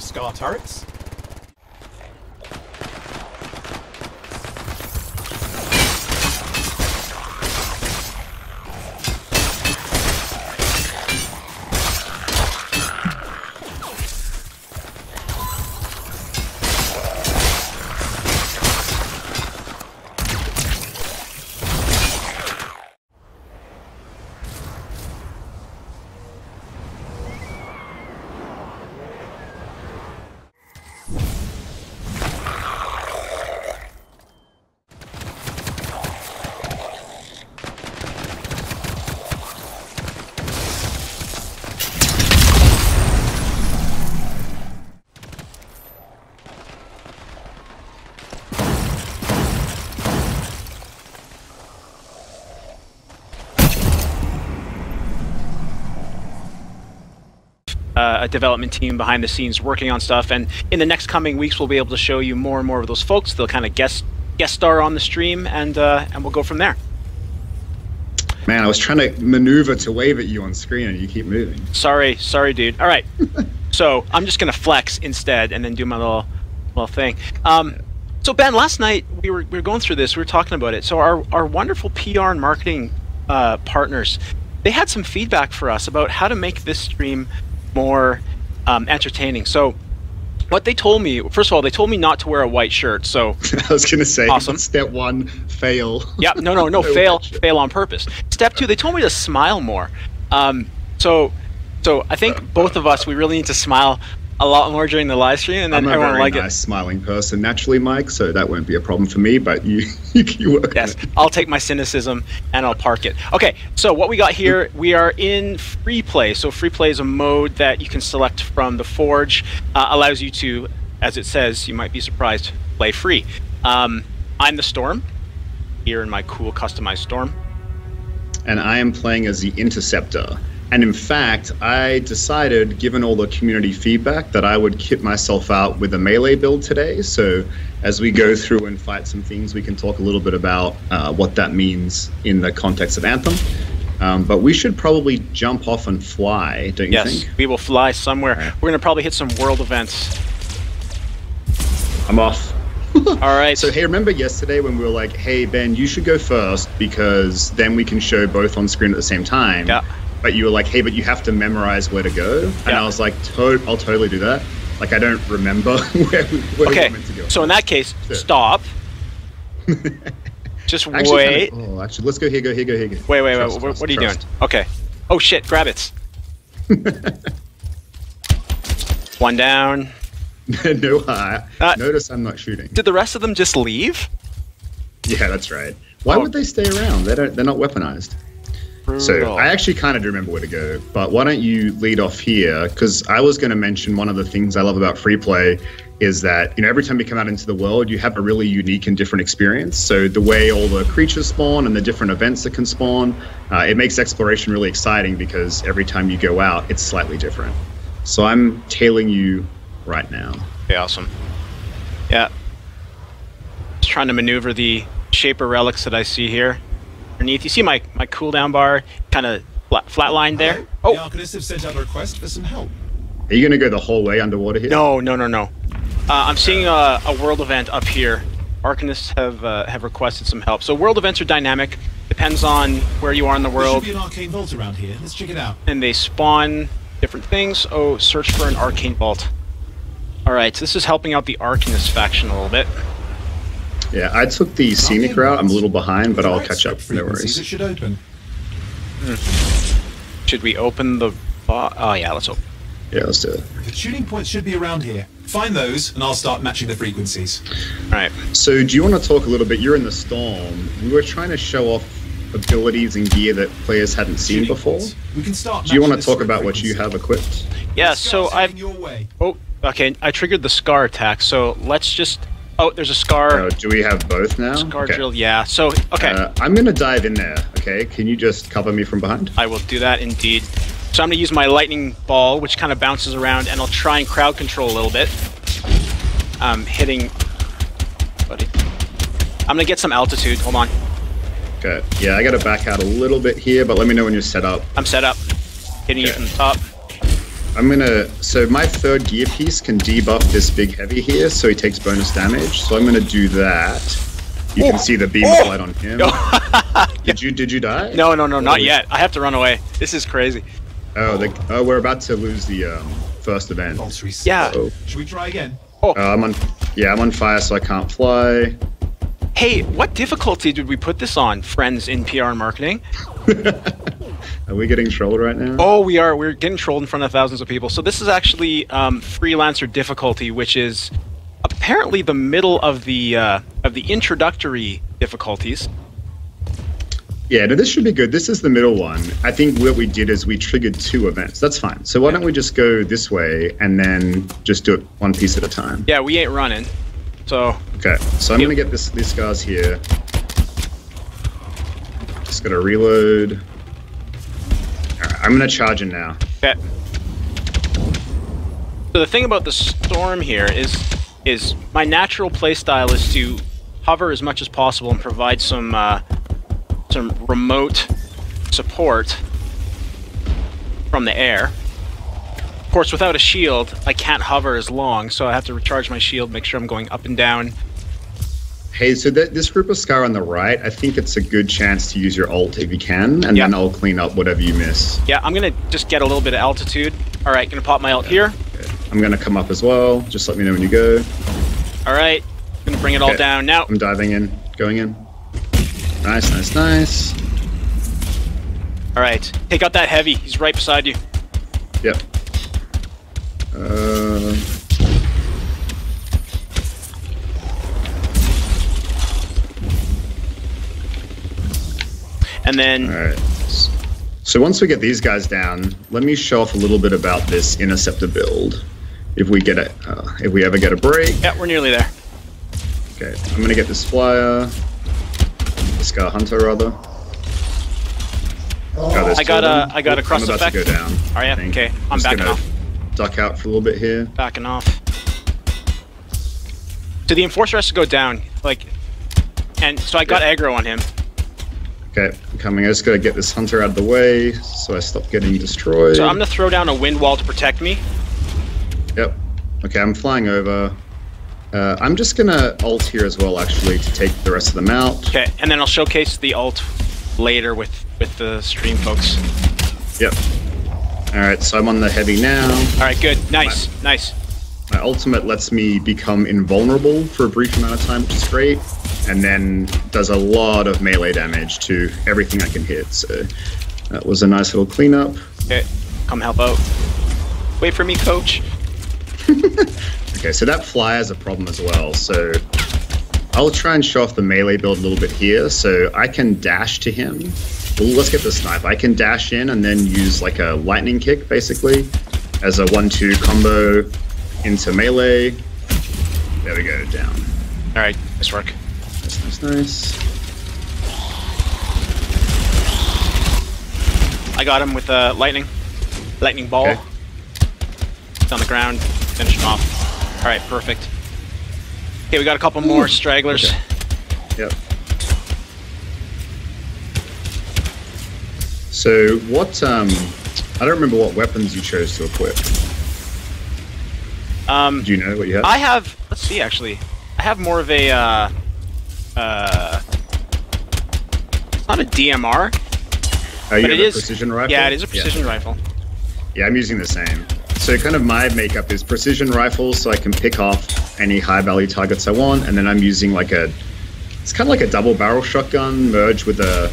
Scar turrets. A development team behind the scenes working on stuff, and in the next coming weeks we'll be able to show you more and more of those folks. They'll kind of guest star on the stream, and we'll go from there. Man, I was trying to maneuver to wave at you on screen and you keep moving. Sorry dude. All right. So I'm just gonna flex instead and then do my little thing. So Ben, last night we were going through this, we were talking about it. So our wonderful PR and marketing partners, they had some feedback for us about how to make this stream more entertaining. So what they told me, first of all, they told me not to wear a white shirt. So I was gonna say, awesome. Step one, fail. Yeah, no, fail on purpose. Step two, they told me to smile more. So I think both of us, we really need to smile a lot more during the live stream, and then I'm everyone will like a very nice smiling person naturally, Mike, so that won't be a problem for me, but you work Yes, on it. I'll take my cynicism and I'll park it. Okay, so what we got here, we are in free play. So free play is a mode that you can select from the Forge, allows you to, as it says, you might be surprised, play free. I'm the Storm, here in my cool customized Storm. And I am playing as the Interceptor. And in fact, I decided, given all the community feedback, that I would kit myself out with a melee build today. So as we go through and fight some things, we can talk a little bit about what that means in the context of Anthem. But we should probably jump off and fly, don't you think? Yes, we will fly somewhere. Right. We're going to probably hit some world events. I'm off. All right. So hey, remember yesterday when we were like, hey, Ben, you should go first because then we can show both on screen at the same time. Yeah. But you were like, hey, but you have to memorize where to go. And Yeah. I was like, I'll totally do that. Like, I don't remember where we were meant to go. So in that case, Sure. stop. Just Actually, wait. Actually, let's go here, go here, go here. Wait. Trust, What are you trust. doing? Okay. Oh shit! Grab it. One down. No, notice I'm not shooting. Did the rest of them just leave? Yeah, that's right. Why Oh. would they stay around? They're not weaponized. So Brutal. I actually kind of do remember where to go, but why don't you lead off here? Because I was going to mention one of the things I love about free play is that, every time you come out into the world, you have a really unique and different experience. So the way all the creatures spawn and the different events that can spawn, it makes exploration really exciting because every time you go out, it's slightly different. So I'm tailing you right now. Okay, awesome. Yeah. Just trying to maneuver the Shaper relics that I see here. Underneath, you see my cooldown bar kind of flatlined there. The Oh Arcanists have sent out a request for some help. Are you going to go the whole way underwater here? no. I'm seeing a world event up here. Arcanists have requested some help. So world events are dynamic. Depends on where you are in the There world, should be an arcane vault around here. Let's check it out. and they spawn different things. Oh, search for an arcane vault. All right, so this is helping out the Arcanist faction a little bit. Yeah, I took the scenic route. I'm a little behind, but I'll catch up. No Frequencies, It worries. should open. Should we open the... oh yeah, let's open. Yeah, let's do it. The tuning points should be around here. Find those, and I'll start matching the frequencies. All right. So do you want to talk a little bit? You're in the Storm. We were trying to show off abilities and gear that players hadn't seen Tuning before. points. We can start. Do you want to matching talk this about what you frequency. have equipped? Yeah, Let's so start I've... heading your way. Oh, okay, I triggered the Scar attack, so let's just... Oh, there's a Scar... Do we have both now? Scar Okay. drill, yeah. So, okay, I'm going to dive in there, okay? Can you just cover me from behind? I will do that indeed. So I'm going to use my lightning ball, which kind of bounces around, and I'll try and crowd control a little bit. Hitting... Buddy. I'm going to get some altitude, hold on. Okay. Yeah, I got to back out a little bit here, but let me know when you're set up. I'm set up. Hitting you Okay. from the top. So my third gear piece can debuff this big heavy here, so he takes bonus damage. So I'm gonna do that. You can see the beam of light on him. Did you die? No, not yet. I have to run away. This is crazy. Oh, we're about to lose the first event. Yeah. Should we try again? I'm on fire, so I can't fly. Hey, what difficulty did we put this on, friends in PR and marketing? Are we getting trolled right now? Oh, we are. We're getting trolled in front of thousands of people. So this is actually freelancer difficulty, which is apparently the middle of the introductory difficulties. Yeah, no, this should be good. This is the middle one. I think what we did is we triggered 2 events. That's fine. So why don't we just go this way and then just do it one piece at a time? Yeah, we ain't running. So. Okay, so I'm gonna get these guys here. Just gotta reload. Alright, I'm gonna charge in now. Okay. So the thing about the storm here is my natural playstyle is to hover as much as possible and provide some remote support from the air. Of course, without a shield, I can't hover as long, so I have to recharge my shield, make sure I'm going up and down. Hey, so this group of Scar on the right, I think it's a good chance to use your ult if you can, and then I'll clean up whatever you miss. Yeah, I'm gonna just get a little bit of altitude. All right, gonna pop my ult here. Okay. I'm gonna come up as well. Just let me know when you go. All right, gonna bring it all down now. I'm diving in, going in. Nice. All right, take out that heavy. He's right beside you. Yep. And then. All right. So once we get these guys down, let me show off a little bit about this interceptor build. If we get if we ever get a break. Yeah, we're nearly there. Okay, I'm gonna get this flyer. Scar Hunter, rather. I got a cross I'm about effect. to go down. Oh yeah, okay. I'm backing off. Duck out for a little bit here. Backing off. So the Enforcer has to go down, and so I got aggro on him. Okay, I'm coming. I just gotta get this Hunter out of the way so I stop getting destroyed. So I'm gonna throw down a wind wall to protect me. Yep. Okay, I'm flying over. I'm just gonna ult here as well, actually, to take the rest of them out. Okay, and then I'll showcase the ult later with the stream folks. Yep. Alright, so I'm on the heavy now. Alright, good. Nice. My ultimate lets me become invulnerable for a brief amount of time, which is great, and then does a lot of melee damage to everything I can hit, so that was a nice little cleanup. Okay, come help out. Wait for me, coach. Okay, so that flyer is a problem as well, so I'll try and show off the melee build a little bit here, so I can dash to him. Well, let's get the snipe. I can dash in and then use like a lightning kick, basically, as a 1-2 combo into melee. There we go, down. Alright, nice work. Nice. I got him with a lightning ball. Okay. It's on the ground, finish him off. Alright, perfect. Okay, we got a couple more stragglers. Okay. Yep. So what, I don't remember what weapons you chose to equip. Do you know what you have? I have, let's see actually. I have more of a, it's not a DMR. Oh, you but have it a is, precision rifle? Yeah, it is a precision rifle. Yeah, I'm using the same. So kind of my makeup is precision rifles, so I can pick off any high value targets I want, and then I'm using like it's kind of like a double barrel shotgun merged with a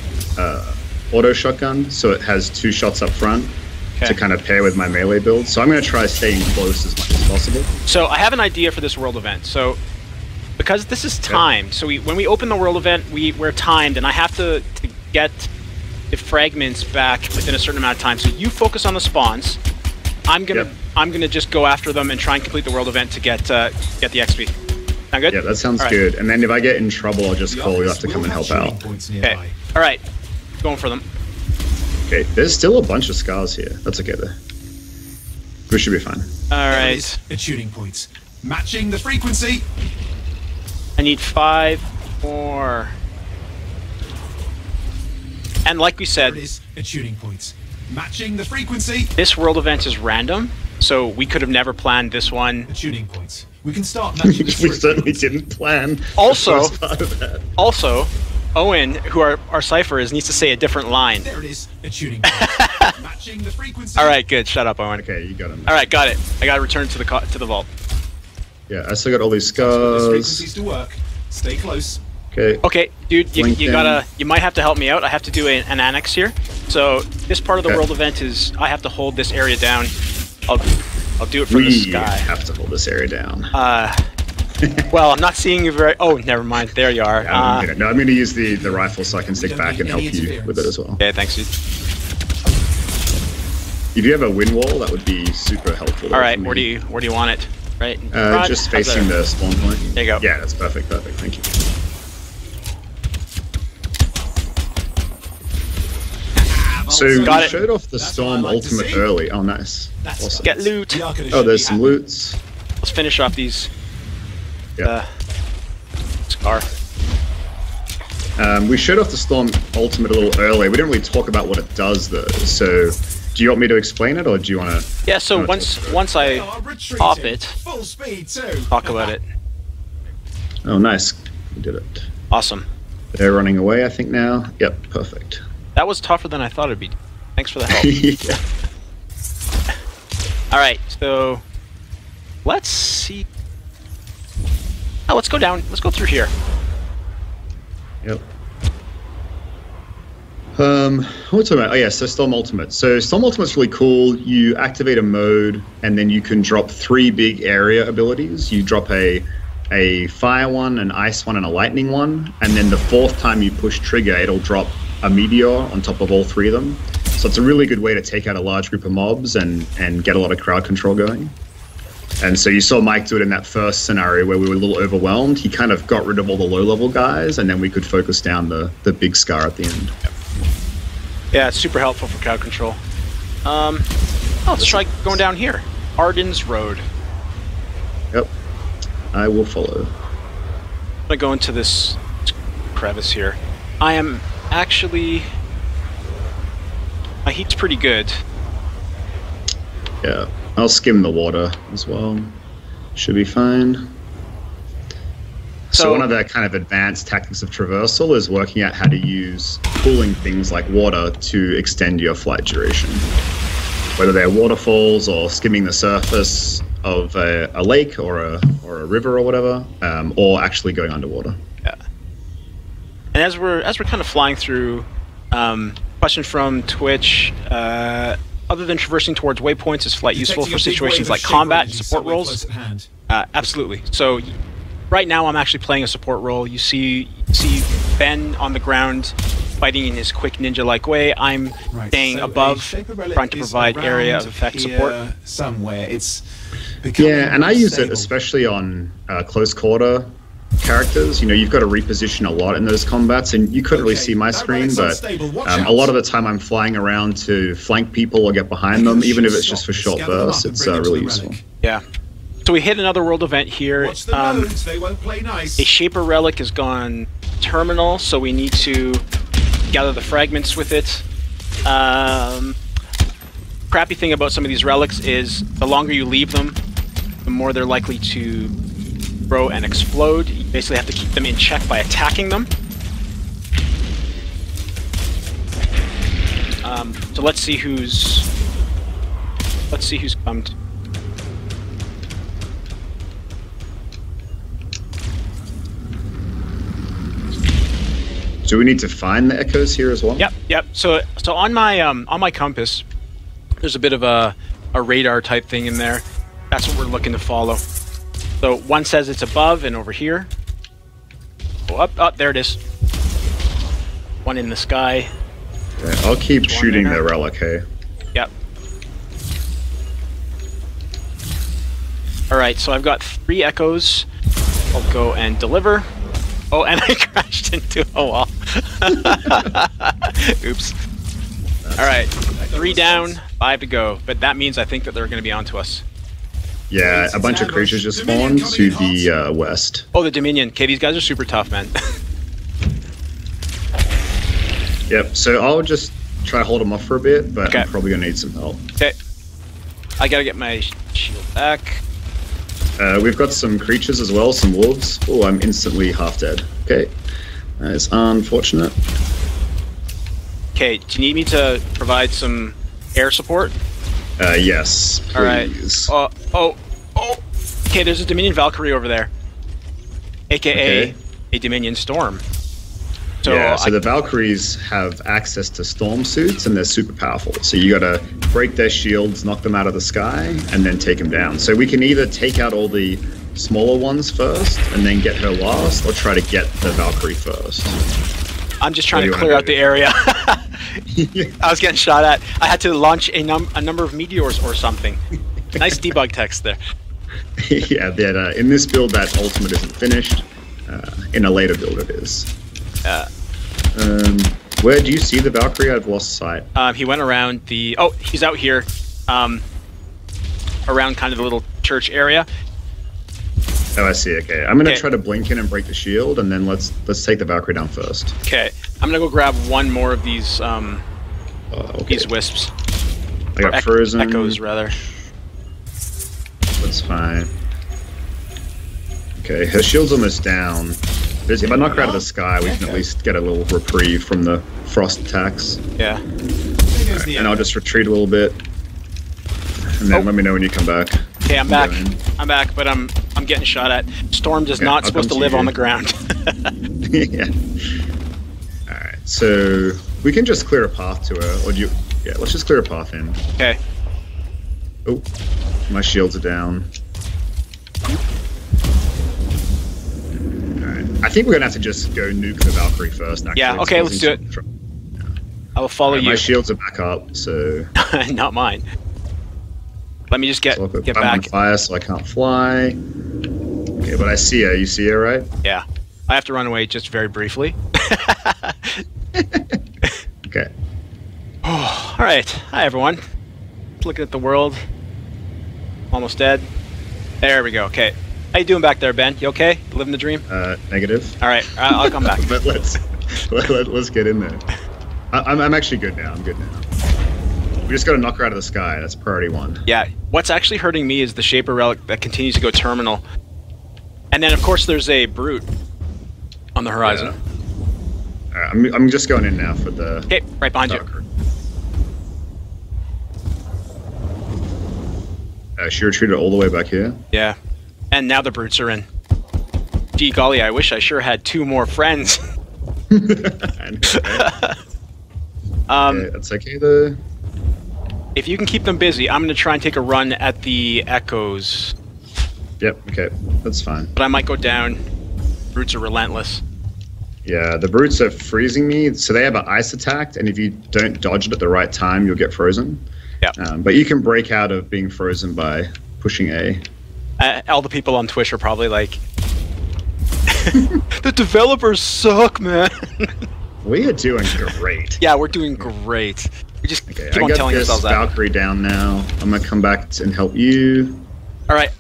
auto shotgun, so it has 2 shots up front to kind of pair with my melee build. So I'm going to try staying close as much as possible. So I have an idea for this world event. So because this is timed, so when we open the world event, we're timed, and I have to get the fragments back within a certain amount of time. So you focus on the spawns. I'm gonna just go after them and try and complete the world event to get the XP. Sound good? Yeah, that sounds good. And then if I get in trouble, I'll just call you up to come and help out. Okay. All right. Going for them. Okay. There's still a bunch of scars here. That's okay though. We should be fine. All right. At shooting points, matching the frequency. I need 5 more. And like we said, There it is at shooting points, matching the frequency. this world event is random. So we could have never planned this one. The tuning points. We can start matching the We certainly didn't plan. Also, the first part of that. also, Owen, who our cipher is, needs to say a different line. There it is. A tuning point. Matching the frequency. All right, good. Shut up, Owen. Okay, you got him. All right, got it. I got to return to the vault. Yeah, I still got all these Those scars. frequencies to work. Stay close. Okay. Okay, dude, you LinkedIn. gotta, you might have to help me out. I have to do an annex here. So this part of the Okay. world event is I have to hold this area down. I'll do it from the We sky. have to hold this area down. Well, I'm not seeing you very. Oh, never mind. There you are. I'm going to use the rifle so I can stick back and help you with it as well. Okay, thanks, dude. If you have a wind wall, that would be super helpful. All right, for me. where do you want it? Right. in front? Just How's facing that? the spawn point. There you go. Yeah, that's perfect. Perfect. Thank you. So Got we it. showed off the That's Storm what I like to Ultimate see. early. Oh, nice. That's Awesome. Get loot. We are gonna Oh, show there's you some how- loots. Let's finish off these. Yeah. Scar. We showed off the Storm Ultimate a little early. We didn't really talk about what it does though. So, do you want me to explain it, or do you want to? Yeah. So once They I are retreating. pop it, Full speed too. talk about it. Oh, nice. We did it. Awesome. They're running away, I think now. Yep, perfect. That was tougher than I thought it'd be. Thanks for the help. Yeah. All right. So let's see. Oh, let's go down. Let's go through here. Yep. What's about? Oh yeah, so Storm Ultimate. So Storm Ultimate's really cool. You activate a mode, and then you can drop 3 big area abilities. You drop a fire one, an ice one, and a lightning one. And then the 4th time you push trigger, it'll drop a meteor on top of all 3 of them. So it's a really good way to take out a large group of mobs and get a lot of crowd control going. And so you saw Mike do it in that first scenario where we were a little overwhelmed. He kind of got rid of all the low-level guys, and then we could focus down the big scar at the end. Yeah, it's super helpful for crowd control. Let's try going down here. Arden's Road. Yep. I will follow. I'm gonna go into this crevice here. I am actually. My heat's pretty good. Yeah. I'll skim the water as well. Should be fine. So one of the kind of advanced tactics of traversal is working out how to use cooling things like water to extend your flight duration. Whether they're waterfalls or skimming the surface of a lake or a river or whatever, or actually going underwater. Yeah. And as we're kind of flying through, question from Twitch. Other than traversing towards waypoints, is flight useful for situations like combat and support roles? Absolutely. So right now I'm actually playing a support role. You see Ben on the ground fighting in his quick ninja-like way. I'm staying above, trying to provide area of effect support. Somewhere. Yeah, and I use it especially on close quarter characters. You know, you've got to reposition a lot in those combats, and you couldn't really see my screen, but a lot of the time I'm flying around to flank people or get behind them, even if it's just for short bursts. It's really useful. Yeah. So we hit another world event here. Watch the nodes, they won't play nice. A Shaper relic has gone terminal, so we need to gather the fragments with it. Crappy thing about some of these relics is the longer you leave them, the more they're likely to grow and explode. You basically have to keep them in check by attacking them. So let's see who's come to. Do we need to find the echoes here as well? Yep. So on my compass, there's a bit of a radar type thing in there. That's what we're looking to follow. So one says it's above and over here. Oh, up, there it is. One in the sky. Okay, I'll keep shooting there. the relic, hey? Yep. Alright, so I've got 3 echoes. I'll go and deliver. Oh, and I crashed into a wall. Oops. Alright, 3 down, 5 to go. But that means I think that they're going to be onto us. Yeah, a bunch of creatures just spawned to the west. Oh, the Dominion. Okay, these guys are super tough, man. Yep, so I'll just try to hold them off for a bit, but Okay. I'm probably going to need some help. Okay. I gotta get my shield back. We've got some creatures as well, some wolves. Oh, I'm instantly half dead. Okay. It's unfortunate. Okay, do you need me to provide some air support? Yes, please. All right. Oh. Okay, there's a Dominion Valkyrie over there. AKA a Dominion Storm. So yeah, so the Valkyries have access to storm suits and they're super powerful. So you gotta break their shields, knock them out of the sky, and then take them down. So we can either take out all the smaller ones first and then get her last, or try to get the Valkyrie first. I'm just trying to clear out the area. I was getting shot at. I had to launch a number of meteors or something. Nice debug text there. Yeah, that in this build that ultimate isn't finished. In a later build it is. Where do you see the Valkyrie? I've lost sight. He went around the... Oh, he's out here. Around kind of the little church area. Oh, I see. Okay, I'm gonna try to blink in and break the shield, and then let's take the Valkyrie down first. Okay, I'm gonna go grab one more of these these wisps. I got frozen. Echoes, rather. That's fine. Okay, her shield's almost down. If I knock her out of the sky, we can at least get a little reprieve from the frost attacks. Yeah. Right, and I'll just retreat a little bit, and then let me know when you come back. Okay, I'm back. I'm back, but I'm getting shot at. Storm is not supposed to live on the ground. Yeah. All right, so we can just clear a path to her, or do you? Yeah, let's just clear a path in. Okay. Oh, my shields are down. I think we're gonna have to just go nuke the Valkyrie first. Actually. Yeah. Okay. Let's do it. I will follow you. My shields are back up, so. Not mine. Let me just get back. I'm on fire, so I can't fly. Okay, but I see her. You see her, right? Yeah. I have to run away just very briefly. Okay. Oh, all right. Hi, everyone. Looking at the world. Almost dead. There we go. Okay. How you doing back there, Ben? You okay? Living the dream? Negative. All right, I'll come back. But let's get in there. I'm actually good now. I'm good now. We just got to knock her out of the sky. That's priority one. Yeah. What's actually hurting me is the Shaper Relic that continues to go terminal. And then, of course, there's a Brute on the horizon. Yeah. All right, I'm just going in now for the... Okay, right behind you. She retreated all the way back here. Yeah. And now the Brutes are in. Gee golly, I wish I sure had 2 more friends. Okay, that's okay though. If you can keep them busy, I'm going to try and take a run at the Echoes. Yep, okay, that's fine. But I might go down. Brutes are relentless. Yeah, the Brutes are freezing me, so they have an ice attack, and if you don't dodge it at the right time, you'll get frozen. Yeah. But you can break out of being frozen by pushing A. All the people on Twitch are probably like, the developers suck, man. We are doing great. Yeah, we're doing great. We just keep on telling ourselves that. I got this Valkyrie down now. I'm gonna come back and help you. All right.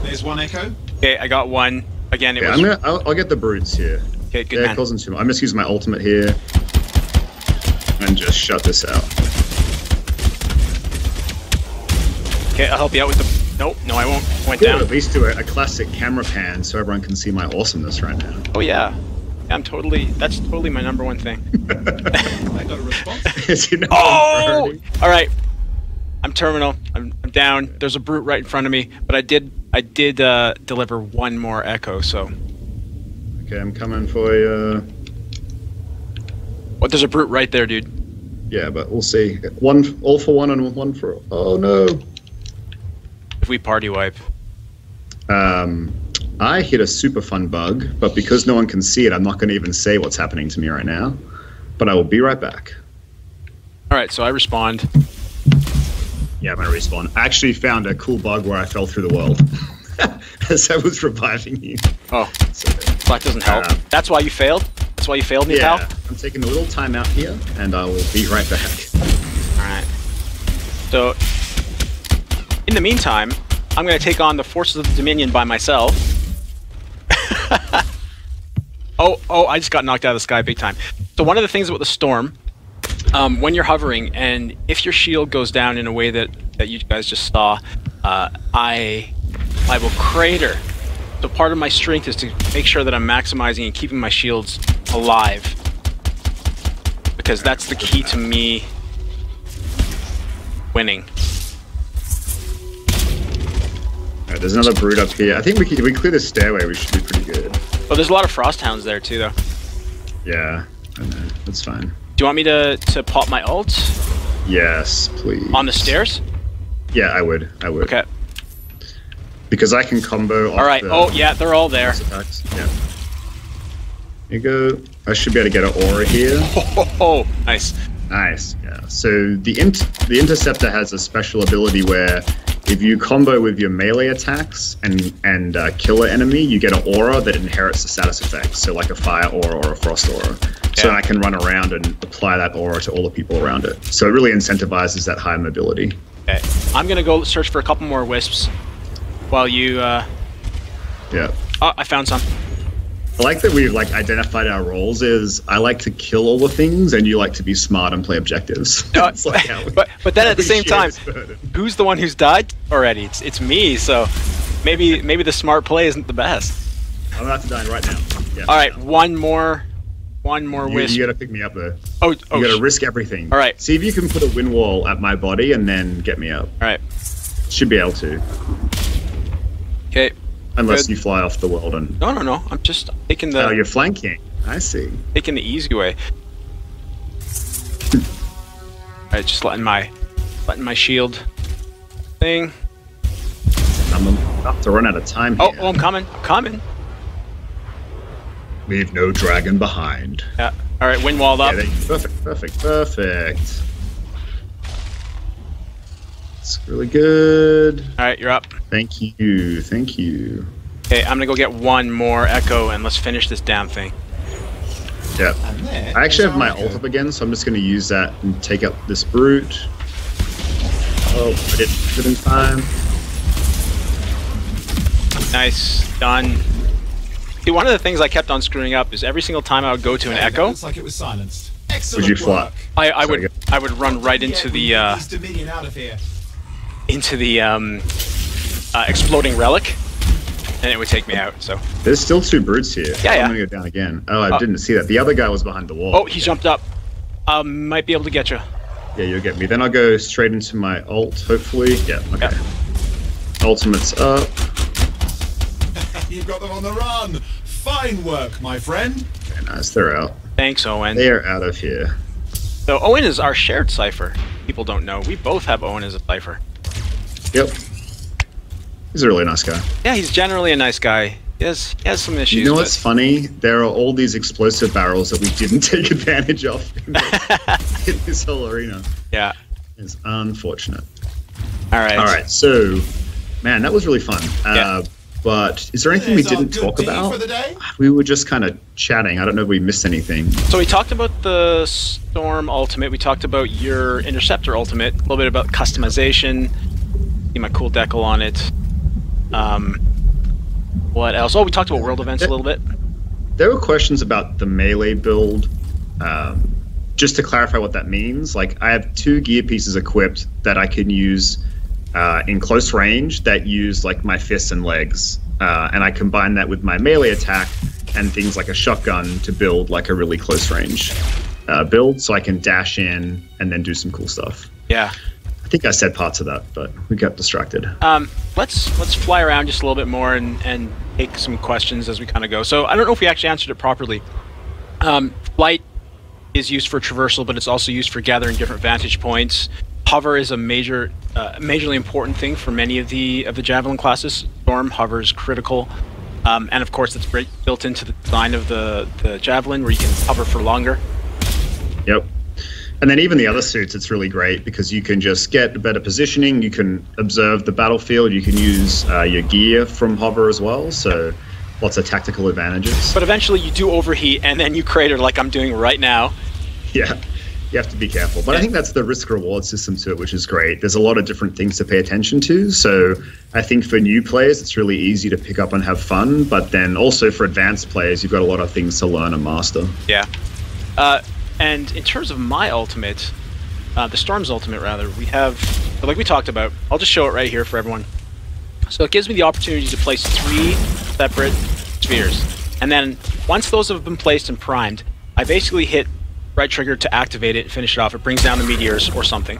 There's one Echo. Okay, I got one. Again, it was... I'll get the Brutes here. Okay, good man. I'm just using my ultimate here and just shut this out. Okay, I'll help you out with the... Nope, no, I won't. Went down. At least do a classic camera pan so everyone can see my awesomeness right now. Oh yeah, that's totally my number one thing. I got a response. Oh! All right, I'm terminal. I'm down. There's a Brute right in front of me, but I did deliver one more Echo. So. Okay, I'm coming for you. What? There's a Brute right there, dude. Yeah, but we'll see. All for one and one for... Oh, no. If we party wipe. I hit a super fun bug, but because no one can see it, I'm not going to even say what's happening to me right now. But I will be right back. All right, so I respond. Yeah, I'm going to respawn. I actually found a cool bug where I fell through the world as I was reviving you. Oh, so that doesn't help. That's why you failed? That's why you failed me, pal? I'm taking a little time out here, and I will be right back. All right. So, in the meantime, I'm going to take on the forces of the Dominion by myself. Oh, I just got knocked out of the sky big time. So one of the things with the Storm when you're hovering, and if your shield goes down in a way that you guys just saw, I will crater. So part of my strength is to make sure that I'm maximizing and keeping my shields alive, because that's the key to me winning. Alright, there's another brood up here. I think if we clear this stairway, we should be pretty good. Oh, there's a lot of frost hounds there too, though. Yeah, I know. That's fine. Do you want me to pop my ult? Yes, please. On the stairs? Yeah, I would. Okay. Because I can combo off. All right. Oh, yeah, they're all there. Attacks. Yeah. Here you go. I should be able to get an aura here. Oh, nice. Nice. Yeah. So the interceptor has a special ability where if you combo with your melee attacks and kill an enemy, you get an aura that inherits the status effect. So like a fire aura or a frost aura. Yeah. So I can run around and apply that aura to all the people around it. So it really incentivizes that high mobility. Okay. I'm gonna go search for a couple more wisps while you. Yeah. Oh, I found some. I like that we've identified our roles. Is I like to kill all the things, and you like to be smart and play objectives. No, but then at the same time, who's the one who's died already? It's me. So maybe the smart play isn't the best. I'm about to die right now. Yeah, all right, one more wisp. You gotta pick me up though. Oh, you gotta risk everything. All right. See if you can put a wind wall at my body and then get me up. All right. Should be able to. Okay. Unless you fly off the world and... No. I'm just taking the... Oh, you're flanking. I see. Taking the easy way. Alright, just letting my shield thing. I'm about to run out of time here. Oh, I'm coming. Leave no dragon behind. Yeah. Alright, wind walled up. Yeah, perfect. It's really good. Alright, you're up. Thank you. Okay, I'm gonna go get one more echo and let's finish this damn thing. Yeah. I actually have my ult up again, so I'm just gonna use that and take out this brute. Oh, I didn't fit in time. Nice, done. See, one of the things I kept on screwing up is every single time I would go to an echo. Looks like it was silenced. Excellent would you fly? I would run right into the exploding relic, and it would take me out. So there's still two brutes here. Yeah. I'm gonna go down again. Oh, I didn't see that. The other guy was behind the wall. Oh, he jumped up. Might be able to get you. Yeah, you'll get me. Then I'll go straight into my ult, hopefully. Yeah, okay. Yeah. Ultimate's up. You've got them on the run. Fine work, my friend. Okay, nice. They're out. Thanks, Owen. They are out of here. So Owen is our shared cipher. People don't know. We both have Owen as a cipher. Yep. He's a really nice guy. Yeah, he's generally a nice guy. He has some issues. You know what's funny? There are all these explosive barrels that we didn't take advantage of in this whole arena. Yeah. It's unfortunate. All right. So, man, that was really fun. Yeah. But is there anything we didn't talk about? We were just kind of chatting. I don't know if we missed anything. So we talked about the Storm ultimate. We talked about your Interceptor ultimate. A little bit about customization. See my cool decal on it. What else? Oh, we talked about world events a little bit. There were questions about the melee build. Just to clarify what that means, I have 2 gear pieces equipped that I can use in close range that use my fists and legs, and I combine that with my melee attack and things like a shotgun to build a really close range build, so I can dash in and then do some cool stuff. Yeah. I think I said parts of that, but we got distracted. Let's fly around just a little bit more and take some questions as we kind of go. So I don't know if we actually answered it properly. Flight is used for traversal, but it's also used for gathering different vantage points. Hover is a majorly important thing for many of the Javelin classes. Storm, hover is critical, and of course it's built into the design of the Javelin, where you can hover for longer. Yep. And then even the other suits, it's really great because you can just get better positioning. You can observe the battlefield. You can use your gear from hover as well. So lots of tactical advantages. But eventually you do overheat, and then you crater like I'm doing right now. Yeah. You have to be careful. But I think that's the risk-reward system to it, which is great. There's a lot of different things to pay attention to. So I think for new players, it's really easy to pick up and have fun. But then also for advanced players, you've got a lot of things to learn and master. Yeah. And in terms of my ultimate, the Storm's ultimate rather, we have, like we talked about, I'll just show it right here for everyone. So it gives me the opportunity to place 3 separate spheres. And then once those have been placed and primed, I basically hit right trigger to activate it and finish it off. It brings down the meteors or something.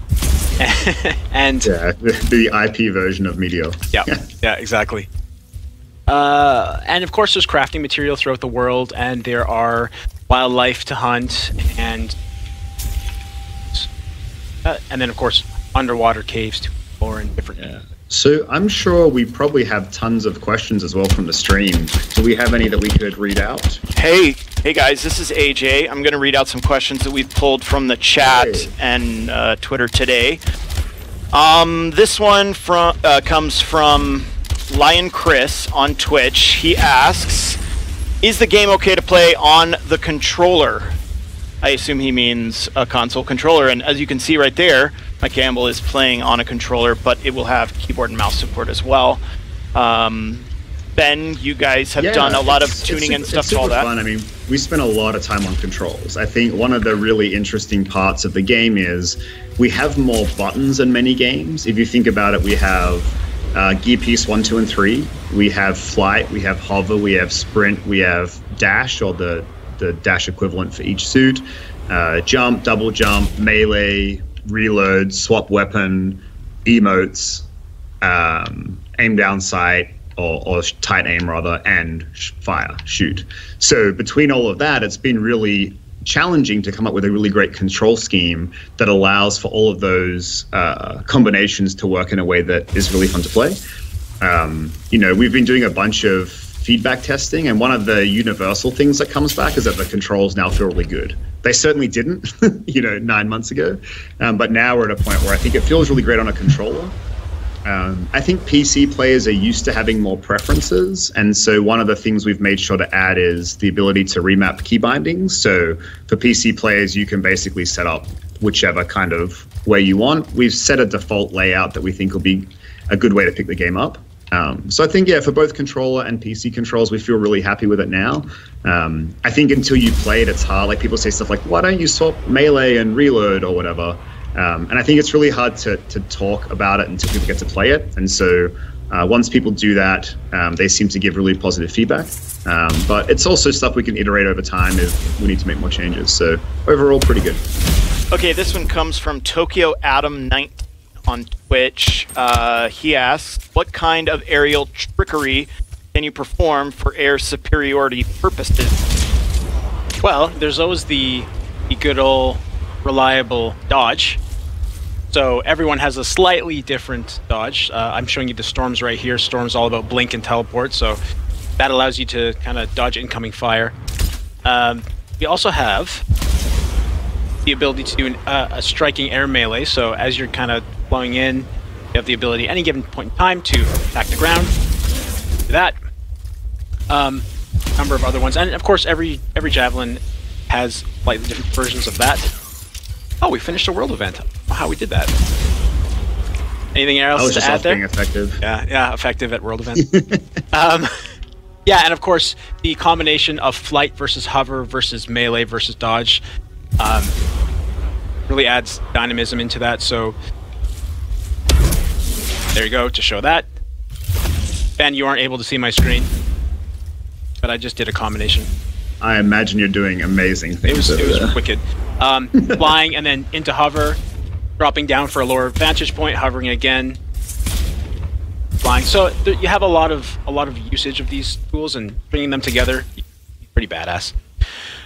And yeah, the IP version of Meteor. Yeah, yeah, exactly. And of course, there's crafting material throughout the world, and there are wildlife to hunt, and then of course underwater caves to explore and different. Yeah. So I'm sure we probably have tons of questions as well from the stream. Do we have any that we could read out? Hey guys, this is AJ. I'm going to read out some questions that we've pulled from the chat and Twitter today. This one comes from Lion Chris on Twitch. He asks, is the game okay to play on the controller? I assume he means a console controller, and as you can see right there, my Campbell is playing on a controller, but it will have keyboard and mouse support as well. Ben, you guys have done a lot of tuning and stuff to all that. Fun. I mean, we spent a lot of time on controls. I think one of the really interesting parts of the game is we have more buttons than many games. If you think about it, we have gear piece 1, 2, and 3. We have flight, we have hover, we have sprint, we have dash, or the dash equivalent for each suit, jump, double jump, melee, reload, swap weapon, emotes, aim down sight, or tight aim rather, and fire, shoot. So between all of that, it's been really challenging to come up with a really great control scheme that allows for all of those combinations to work in a way that is really fun to play. We've been doing a bunch of feedback testing, and one of the universal things that comes back is that the controls now feel really good. They certainly didn't, 9 months ago, but now we're at a point where I think it feels really great on a controller. I think PC players are used to having more preferences, and so one of the things we've made sure to add is the ability to remap key bindings. So for PC players, you can basically set up whichever kind of way you want. We've set a default layout that we think will be a good way to pick the game up. So I think, for both controller and PC controls, we feel really happy with it now. I think until you play it, it's hard. Like, people say stuff like, why don't you swap melee and reload or whatever? And I think it's really hard to talk about it until people get to play it. And so once people do that, they seem to give really positive feedback. But it's also stuff we can iterate over time if we need to make more changes. So overall, pretty good. Okay, this one comes from Tokyo Adam 19 on Twitch. He asks, what kind of aerial trickery can you perform for air superiority purposes? Well, there's always the good old reliable dodge. So everyone has a slightly different dodge. I'm showing you the Storms right here. Storm's all about blink and teleport, so that allows you to kind of dodge incoming fire. We also have the ability to do a striking air melee, so as you're kind of flowing in, you have the ability at any given point in time to attack the ground. Do that. Number of other ones, and of course every Javelin has slightly different versions of that. Oh, we finished a world event. How we did that. Anything else to add there? Being effective. Yeah, effective at world events. Yeah, and of course the combination of flight versus hover versus melee versus dodge really adds dynamism into that. So there you go, to show that. Ben, you aren't able to see my screen, but I just did a combination. I imagine you're doing amazing things. It was wicked. Flying and then into hover, dropping down for a lower vantage point, hovering again, flying. So you have a lot of usage of these tools, and bringing them together, pretty badass.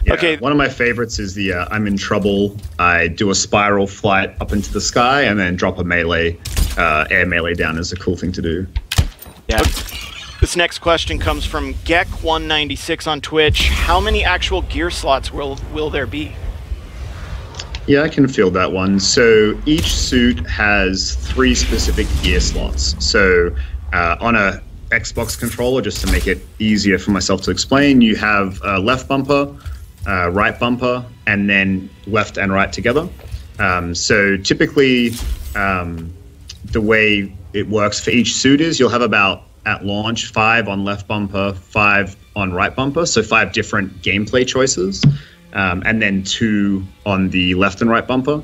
Yeah, okay. One of my favorites is the I'm in trouble. I do a spiral flight up into the sky and then drop a melee, air melee down is a cool thing to do. Yeah. This next question comes from Gek196 on Twitch. How many actual gear slots will there be? Yeah, I can field that one. So each suit has 3 specific gear slots. So on a Xbox controller, just to make it easier for myself to explain, you have left bumper, right bumper, and then left and right together. So typically, the way it works for each suit is you'll have about, at launch, 5 on left bumper, 5 on right bumper, so 5 different gameplay choices. and then 2 on the left and right bumper.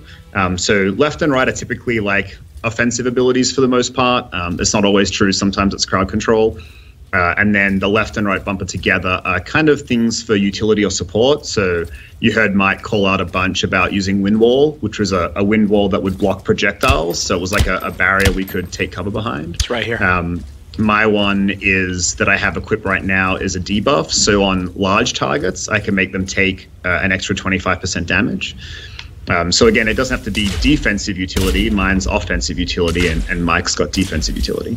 So left and right are typically like offensive abilities for the most part. It's not always true. Sometimes it's crowd control. And then the left and right bumper together are kind of things for utility or support. So you heard Mike call out a bunch about using Wind Wall, which was a wind wall that would block projectiles. So it was like a barrier we could take cover behind. It's right here. My one is that I have equipped right now is a debuff. So on large targets, I can make them take an extra 25% damage. So again, it doesn't have to be defensive utility. Mine's offensive utility, and Mike's got defensive utility.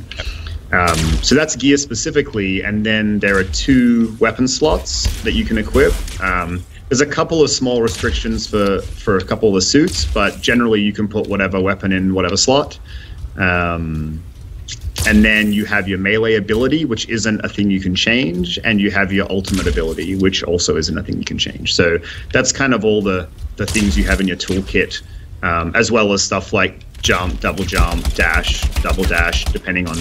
So that's gear specifically, and then there are 2 weapon slots that you can equip. There's a couple of small restrictions for a couple of the suits, but generally you can put whatever weapon in whatever slot. And then you have your melee ability, which isn't a thing you can change, and you have your ultimate ability, which also isn't a thing you can change. So that's kind of all the things you have in your toolkit, as well as stuff like jump, double jump, dash, double dash, depending on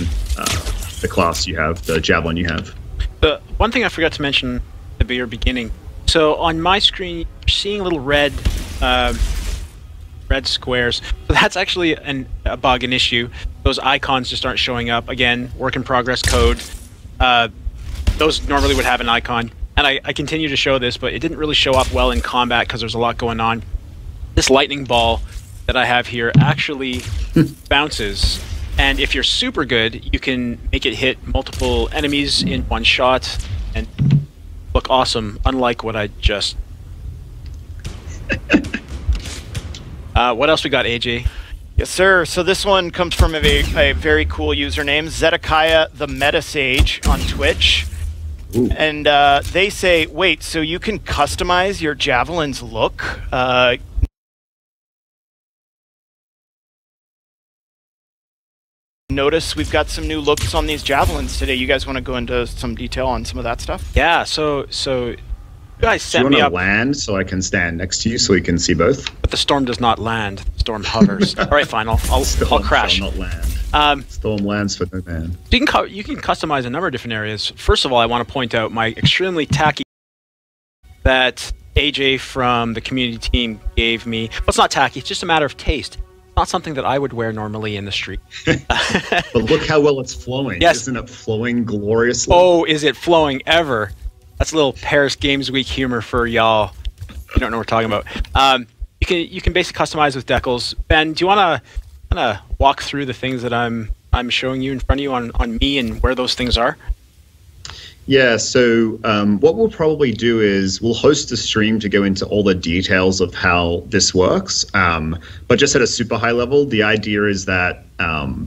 the class you have, the Javelin you have. The one thing I forgot to mention at the very beginning. So on my screen, you're seeing little red squares. So that's actually a bug, an issue. Those icons just aren't showing up. Again, work in progress code. Those normally would have an icon. And I continue to show this, but it didn't really show up well in combat because there's a lot going on. This lightning ball that I have here actually bounces. And if you're super good, you can make it hit multiple enemies in one shot and look awesome, unlike what I just... what else we got, AJ? Yes, sir. So this one comes from a very cool username, Zedekiah the Meta Sage on Twitch. Ooh. And they say, wait, so you can customize your Javelin's look? Notice we've got some new looks on these Javelins today. You guys want to go into some detail on some of that stuff? Yeah, so you guys set me up. Do you want to land so I can stand next to you so we can see both? But the storm does not land. The storm hovers. All right, fine. I'll crash. Shall not land. Storm lands for no man. You can customize a number of different areas. First of all, I want to point out my extremely tacky that AJ from the community team gave me. Well, it's not tacky. It's just a matter of taste. It's not something that I would wear normally in the street. But look how well it's flowing. Yes. Isn't it flowing gloriously? Oh, is it flowing ever? That's a little Paris Games Week humor for y'all. You don't know what we're talking about. You can basically customize with decals. Ben, do you want to walk through the things that I'm showing you in front of you on me and where those things are? Yeah, so what we'll probably do is we'll host a stream to go into all the details of how this works. But just at a super high level, the idea is that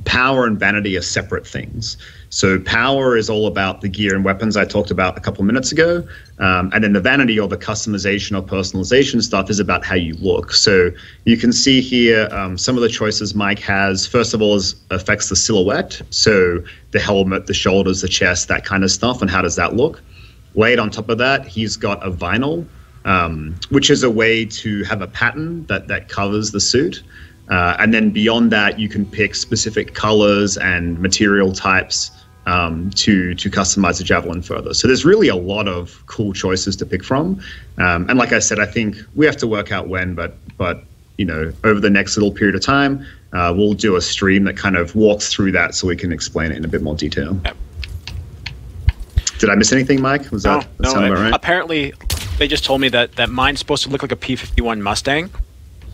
power and vanity are separate things. So power is all about the gear and weapons I talked about a couple minutes ago. And then the vanity or the customization or personalization stuff is about how you look. So you can see here some of the choices Mike has. First of all, affects the silhouette. So the helmet, the shoulders, the chest, that kind of stuff. And how does that look? Laid on top of that, he's got a vinyl, which is a way to have a pattern that covers the suit. And then beyond that, you can pick specific colors and material types to customize the Javelin further. So there's really a lot of cool choices to pick from. And like I said, I think we have to work out when, but you know, over the next little period of time, we'll do a stream that kind of walks through that so we can explain it in a bit more detail. Yep. Did I miss anything, Mike? Was that sound about right? Apparently, they just told me that mine's supposed to look like a P-51 Mustang.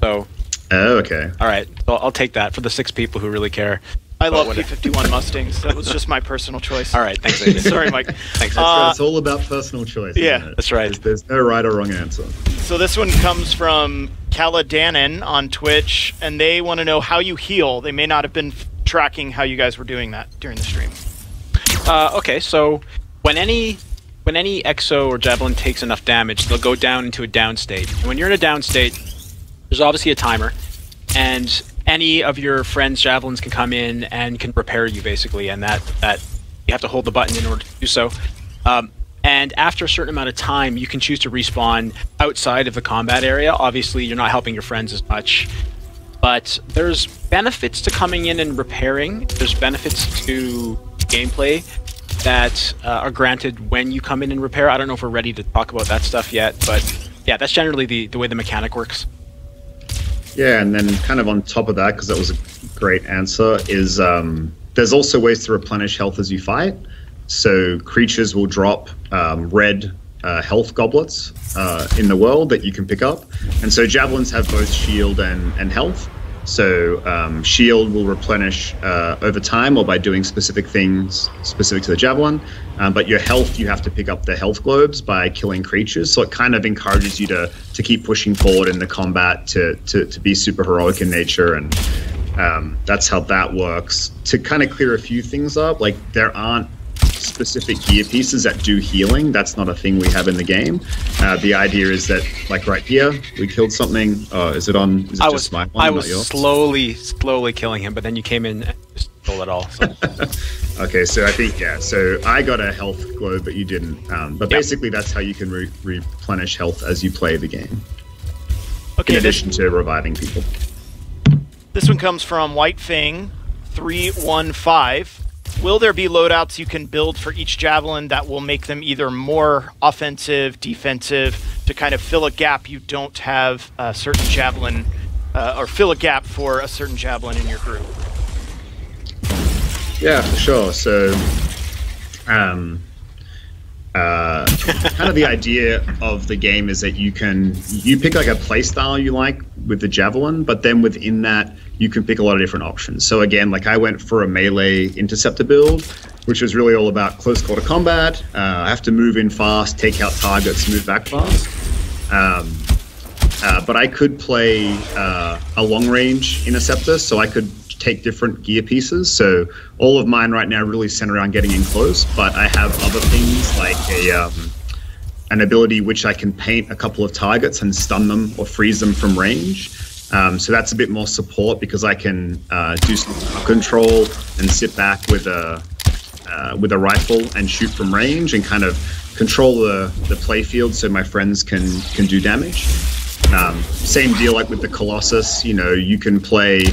So. Oh, okay. All right. So I'll take that for the 6 people who really care. I love P-51 Mustangs. That was just my personal choice. All right. Thanks, AJ. Sorry, Mike. Thanks. It's all about personal choice. Yeah, isn't it? That's right. There's no right or wrong answer. So this one comes from Kaladanin on Twitch, and they want to know how you heal. They may not have been tracking how you guys were doing that during the stream. Okay, so when any Exo or Javelin takes enough damage, they'll go down into a down state. And when you're in a down state, there's obviously a timer, and any of your friends' Javelins can come in and can repair you, basically, and that you have to hold the button in order to do so. And after a certain amount of time, you can choose to respawn outside of the combat area. Obviously, you're not helping your friends as much, but there's benefits to coming in and repairing. There's benefits to gameplay that are granted when you come in and repair. I don't know if we're ready to talk about that stuff yet, but Yeah, that's generally the way the mechanic works. Yeah, and then kind of on top of that, because that was a great answer, is there's also ways to replenish health as you fight. So creatures will drop red health goblets in the world that you can pick up. And so javelins have both shield and health. So shield will replenish over time or by doing specific things specific to the javelin. But your health, you have to pick up the health globes by killing creatures. So it kind of encourages you to keep pushing forward in the combat, to be super heroic in nature. And that's how that works. To kind of clear a few things up, like there aren't specific gear pieces that do healing. That's not a thing we have in the game. The idea is that, like right here, we killed something. Oh, is it just my one, I was not yours? slowly killing him, but then you came in and just stole it all. So. Okay, so I think, yeah, so I got a health globe, but you didn't. But basically, that's how you can replenish health as you play the game. Okay, in addition to reviving people. This one comes from White Fang 315. Will there be loadouts you can build for each javelin that will make them either more offensive, defensive, to kind of fill a gap you don't have a certain javelin, or fill a gap for a certain javelin in your group? Yeah, for sure. So, kind of the idea of the game is that you pick like a play style you like with the javelin, but then within that you can pick a lot of different options. So again, like I went for a melee interceptor build, which was really all about close quarter combat. I have to move in fast, take out targets, move back fast. But I could play a long range interceptor, so I could take different gear pieces. So all of mine right now really center around getting in close, but I have other things like an ability which I can paint a couple of targets and stun them or freeze them from range. So that's a bit more support because I can do some control and sit back with a rifle and shoot from range and kind of control the play field so my friends can do damage. Same deal like with the Colossus, you can play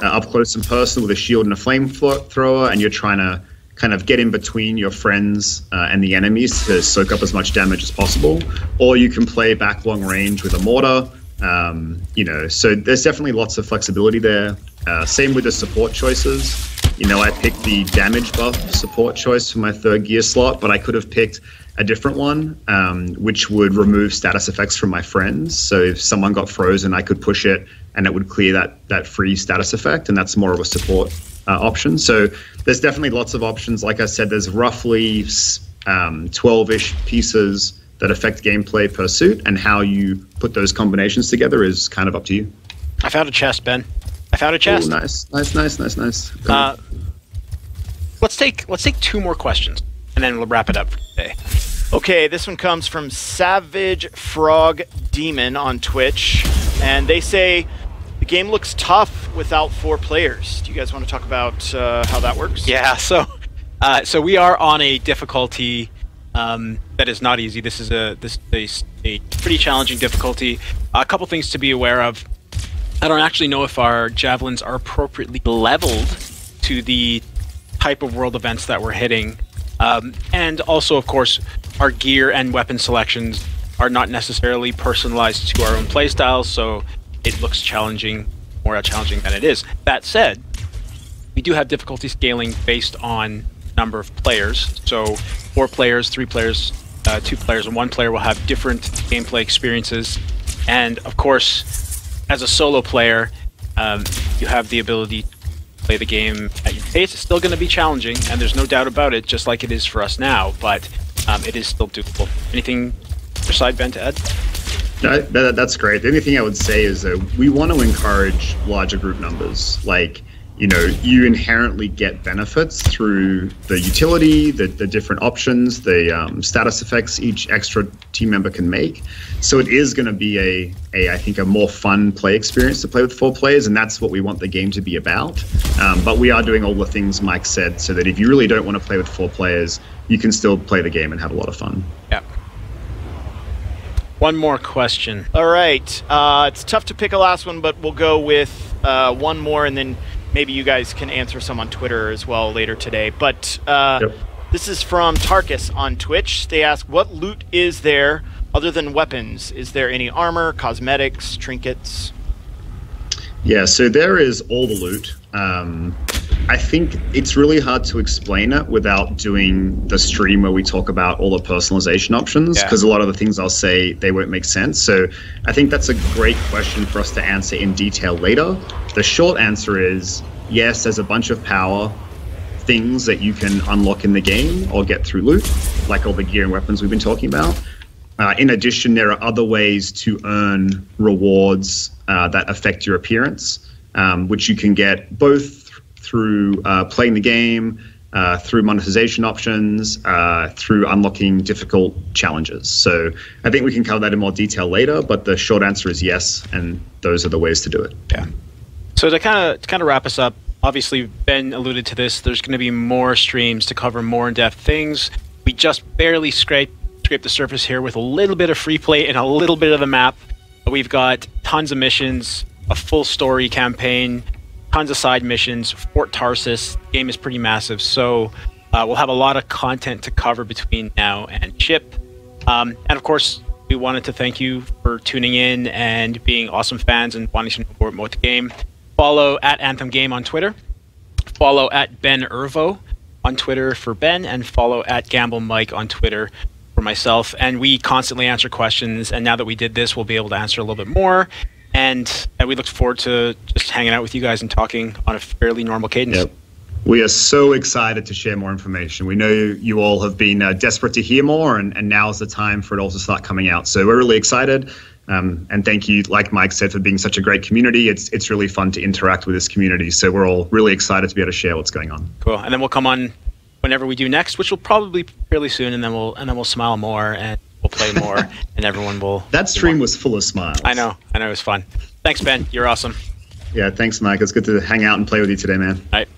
up close and personal with a shield and a flamethrower, and you're trying to kind of get in between your friends and the enemies to soak up as much damage as possible. Or you can play back long range with a mortar, so there's definitely lots of flexibility there. Same with the support choices. I picked the damage buff support choice for my third gear slot, but I could have picked a different one, which would remove status effects from my friends. So if someone got frozen, I could push it and it would clear that free status effect, and that's more of a support option. So there's definitely lots of options. Like I said, there's roughly 12-ish pieces that affect gameplay per suit, and how you put those combinations together is kind of up to you. I found a chest, Ben. I found a chest. Ooh, nice. Let's take two more questions, and then we'll wrap it up for today. Okay, this one comes from Savage Frog Demon on Twitch, and they say the game looks tough without 4 players. Do you guys want to talk about how that works? Yeah, so we are on a difficulty that is not easy. This is a pretty challenging difficulty. A couple things to be aware of. I don't actually know if our javelins are appropriately leveled to the type of world events that we're hitting. And also, of course, our gear and weapon selections are not necessarily personalized to our own playstyles, so it looks challenging, more challenging than it is. That said, we do have difficulty scaling based on number of players. So 4 players, 3 players, 2 players, and 1 player will have different gameplay experiences. And of course, as a solo player, you have the ability to play the game at your pace. It's still going to be challenging, and there's no doubt about it, just like it is for us now, but it is still doable. Anything your side, Ben, to add? No, that's great. The only thing I would say is that we want to encourage larger group numbers. Like, you inherently get benefits through the utility, the different options, the status effects each extra team member can make. So it is going to be I think a more fun play experience to play with 4 players, and that's what we want the game to be about. But we are doing all the things Mike said, so that if you really don't want to play with 4 players, you can still play the game and have a lot of fun. Yeah. One more question. All right. It's tough to pick a last one, but we'll go with one more, and then maybe you guys can answer some on Twitter as well later today. But This is from Tarkus on Twitch. They ask, what loot is there Other than weapons, is there any armor, cosmetics, trinkets? Yeah, so there is all the loot. I think it's really hard to explain it without doing the stream where we talk about all the personalization options, because a lot of the things I'll say, they won't make sense. So I think that's a great question for us to answer in detail later. The short answer is yes, there's a bunch of power things that you can unlock in the game or get through loot, like all the gear and weapons we've been talking about. In addition, there are other ways to earn rewards that affect your appearance, which you can get both through playing the game, through monetization options, through unlocking difficult challenges. So I think we can cover that in more detail later, but the short answer is yes, and those are the ways to do it. Yeah. So to kind of wrap us up, obviously Ben alluded to this, there's going to be more streams to cover more in-depth things. We just barely scraped the surface here with a little bit of free play and a little bit of the map. We've got tons of missions, a full story campaign, tons of side missions, Fort Tarsus. The game is pretty massive, so we'll have a lot of content to cover between now and ship. And of course, we wanted to thank you for tuning in and being awesome fans and wanting to know more about the game. Follow at Anthem Game on Twitter. Follow at Ben Ervo on Twitter for Ben, and follow at Gamble Mike on Twitter for myself. And we constantly answer questions, and now that we did this, we'll be able to answer a little bit more. And we look forward to just hanging out with you guys and talking on a fairly normal cadence. Yep. We are so excited to share more information. We know you all have been desperate to hear more, and now is the time for it all to start coming out. So we're really excited. And thank you, like Mike said, for being such a great community. It's really fun to interact with this community. So we're all really excited to be able to share what's going on. Cool. And then we'll come on whenever we do next, which will probably be fairly soon, and then we'll smile more and we'll play more, and everyone will. That stream was full of smiles. I know, it was fun. Thanks, Ben. You're awesome. Yeah, thanks, Mike. It's good to hang out and play with you today, man. All right.